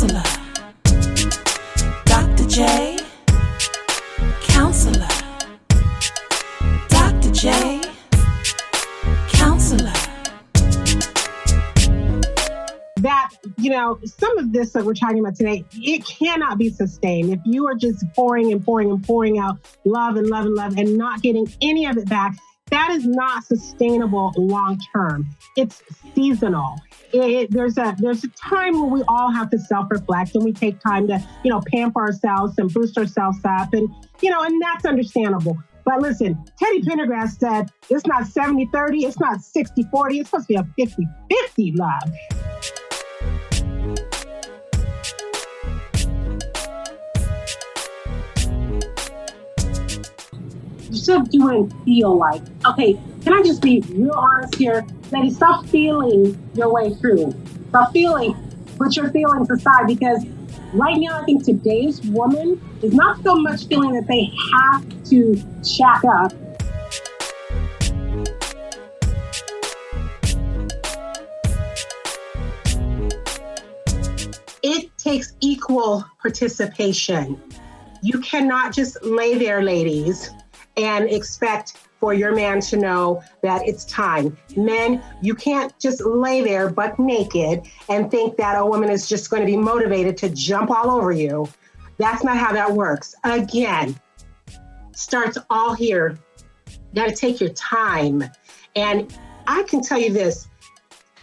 Counselor. Dr. J. Counselor. Dr. J. Counselor. That, some of this that we're talking about today, it cannot be sustained. If you are just pouring and pouring and pouring out love and love and love and not getting any of it back, that is not sustainable long term. It's seasonal. There's a time when we all have to self-reflect and we take time to, pamper ourselves and boost ourselves up. And, and that's understandable. But listen, Teddy Pendergrass said it's not 70-30, it's not 60-40, it's supposed to be a 50-50 love. Subdue and feel like, okay, can I just be real honest here? Ladies, stop feeling your way through. Stop feeling, put your feelings aside, because right now I think today's woman is not so much feeling that they have to shack up. It takes equal participation. You cannot just lay there, ladies, and expect for your man to know that it's time. Men, you can't just lay there butt naked and think that a woman is just going to be motivated to jump all over you. That's not how that works. Again, starts all here. You got to take your time. And I can tell you this,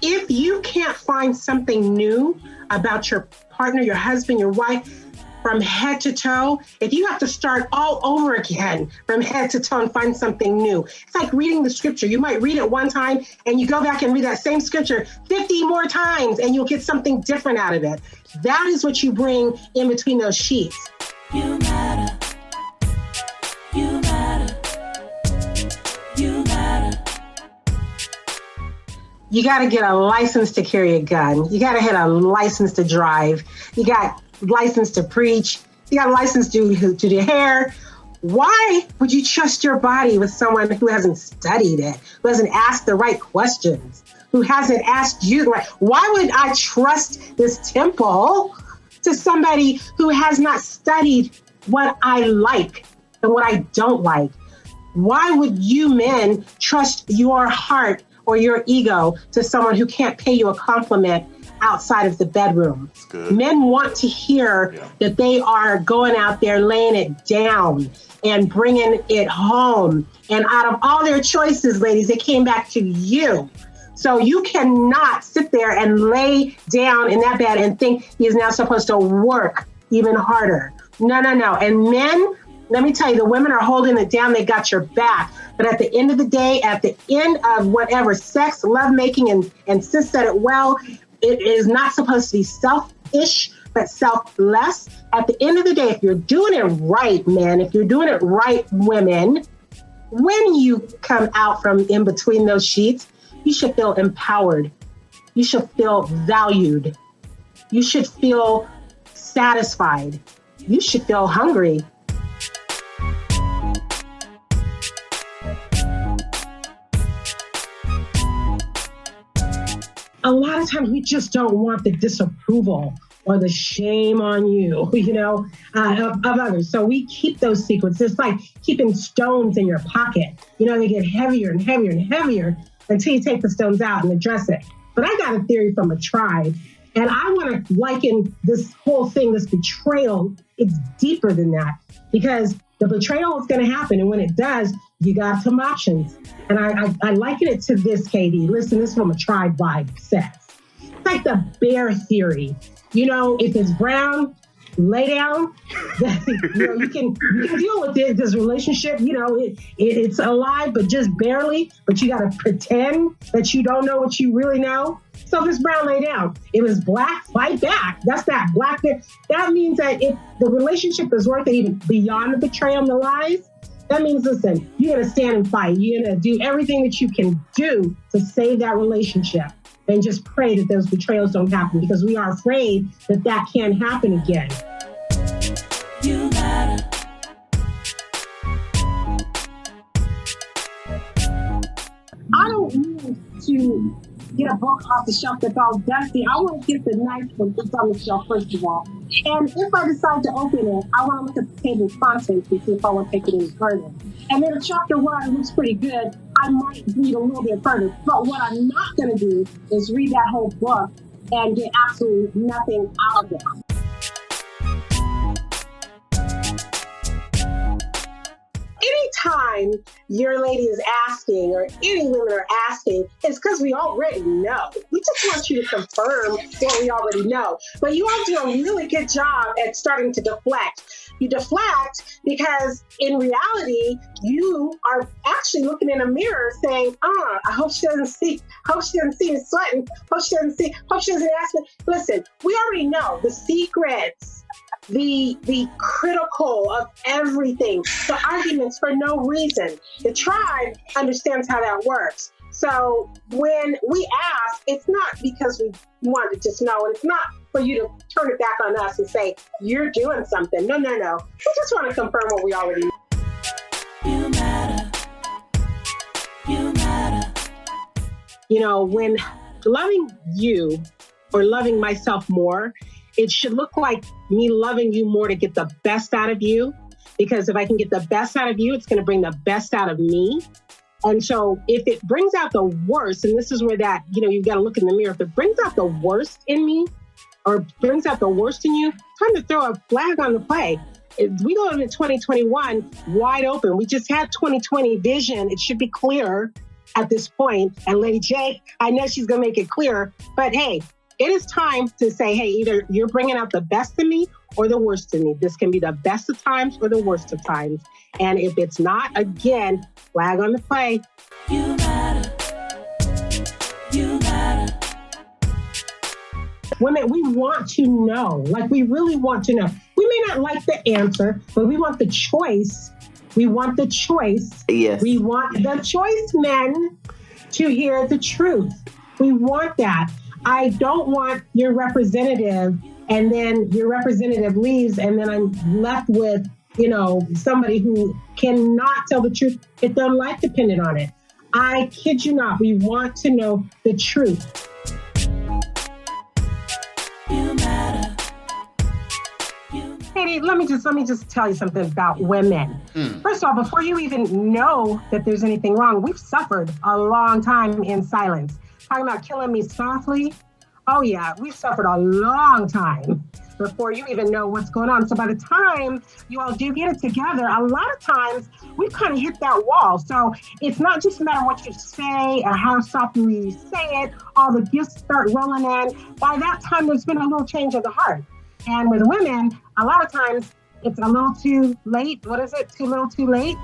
if you can't find something new about your partner, your husband, your wife, from head to toe, if you have to start all over again from head to toe and find something new, it's like reading the scripture. You might read it one time and you go back and read that same scripture 50 more times and you'll get something different out of it. That is what you bring in between those sheets. You matter. You matter. You matter. You got to get a license to carry a gun. You got to get a license to drive. You got license to preach. You got a license to do your hair. Why would you trust your body with someone who hasn't studied it, who hasn't asked the right questions, who hasn't asked you the right? Why would I trust this temple to somebody who has not studied what I like and what I don't like? Why would you men trust your heart or your ego to someone who can't pay you a compliment outside of the bedroom? Men want to hear that they are going out there laying it down and bringing it home. And out of all their choices, ladies, it came back to you. So you cannot sit there and lay down in that bed and think he's now supposed to work even harder. No. And men, let me tell you, the women are holding it down. They got your back. But at the end of the day, at the end of whatever sex, lovemaking, and sis said it well, it is not supposed to be selfish, but selfless. At the end of the day, if you're doing it right, men, if you're doing it right, women, when you come out from in between those sheets, you should feel empowered. You should feel valued. You should feel satisfied. You should feel hungry. A lot of times we just don't want the disapproval or the shame on you, of others. So we keep those secrets. It's like keeping stones in your pocket. They get heavier and heavier and heavier until you take the stones out and address it. But I got a theory from a tribe, and I want to liken this whole thing, this betrayal, it's deeper than that, because the betrayal is going to happen. And when it does, you got some options. And I liken it to this, KD. Listen, this is from a tribe vibe sex. It's like the bear theory. If it's brown, lay down. You can deal with it. This relationship, it's alive, but just barely. But you got to pretend that you don't know what you really know. So if it's brown, lay down. If it's black, fight back. That's that black there. That means that if the relationship is worth it, even beyond the betrayal and the lies, that means, listen, you're going to stand and fight. You're going to do everything that you can do to save that relationship. And just pray that those betrayals don't happen, because we are afraid that that can happen again. You matter. I don't mean to get a book off the shelf that's all dusty. I want to get the nice book that's on the shelf, first of all. And if I decide to open it, I want to look at the table of contents to see if I want to take it any further. And then if chapter 1 looks pretty good, I might read a little bit further. But what I'm not going to do is read that whole book and get absolutely nothing out of it. Anytime your lady is asking, or any women are asking, it's because we already know. We just want you to confirm what we already know. But you all do a really good job at starting to deflect. You deflect because in reality, you are actually looking in a mirror saying, I hope she doesn't see me sweating. Hope she doesn't ask me. Listen, we already know the secrets, the critical of everything, the arguments for no reason. The tribe understands how that works. So when we ask, it's not because we want to just know, and it's not for you to turn it back on us and say, you're doing something. No. We just want to confirm what we already know. You matter. You matter. You know, when loving you or loving myself more, it should look like me loving you more to get the best out of you. Because if I can get the best out of you, it's going to bring the best out of me. And so if it brings out the worst, and this is where that, you've got to look in the mirror. If it brings out the worst in me or brings out the worst in you, time to throw a flag on the play. If we go into 2021 wide open. We just had 2020 vision. It should be clear at this point. And Lady J, I know she's going to make it clear. But hey, it is time to say, hey, either you're bringing out the best in me or the worst in me. This can be the best of times or the worst of times. And if it's not, again, flag on the play. You matter. You matter. Women, we want to know. Like, we really want to know. We may not like the answer, but we want the choice. We want the choice. Yes. We want the choice men to hear the truth. We want that. I don't want your representative and then your representative leaves and then I'm left with, somebody who cannot tell the truth if their life depended on it. I kid you not. We want to know the truth. You matter. Katie, let me just tell you something about women. First of all, before you even know that there's anything wrong, we've suffered a long time in silence. Talking about killing me softly. Oh yeah, we've suffered a long time before you even know what's going on. So by the time you all do get it together, a lot of times we've kind of hit that wall. So it's not just a matter what you say or how softly you say it, all the gifts start rolling in. By that time, there's been a little change of the heart. And with women, a lot of times it's a little too late. What is it? Too little, too late?